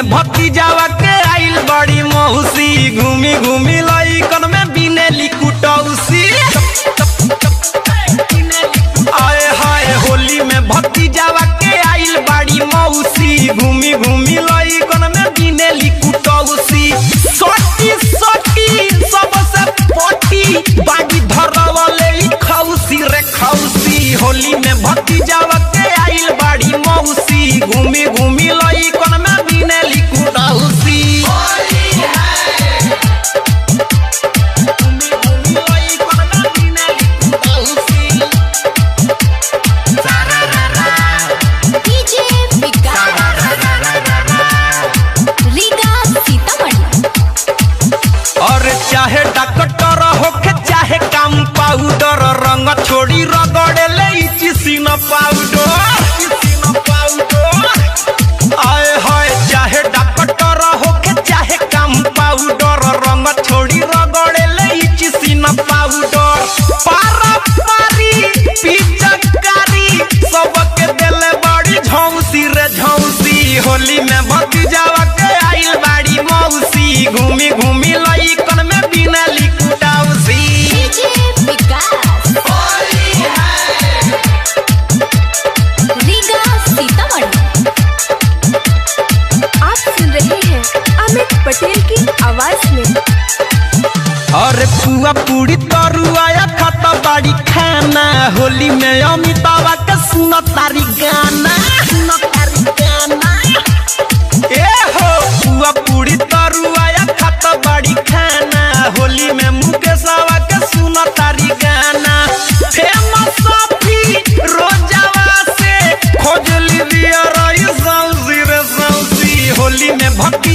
भतीजावा के आइल बड़ी मौसी घूमी घूमी लइकन में बिनेली कुटौसी। आए हाय होली में भतीजावा के आइल बड़ी मौसी घूमी घूमी लइकन में बिनेली कुटौसी। सोटी सोटी सबसे पोटी बागी धरवले खौसी रे खौसी। होली में भतीजावा के आइल बड़ी मौसी घूमी घूमी लइकन में बिनेली कुटौसी। चाहे डॉक्टर होके चाहे काम पाउडर रंग छोड़ी रगड़े ले चिसिन पाउडर। आए हाय चाहे डॉक्टर होके चाहे काम पाउडर रंग छोड़ी रगड़े ले चिसिन पाउडर। पारा पारी पिचकारी सबके देले बड़ी झौसी रे झौसी। होली में भतीजावा के आइल बाड़ी मौसी घूमी घूमी लइकन में बिनेली कुटौसी। आप सुन रहे हैं अमित पटेल की आवाज में। अरे पुआ पूरी तरुआ खाता बाड़ी खाना होली में अमितावा के सुनो तारी गाना। ए हो पुआ पूरी तरुआ खाता बाड़ी खाना होली में मुकेशवा के सुनो तारी गाना। फेमस सफी रोजावा से खोजली दिया रही सौसी रे सौसी। होली में भक्ति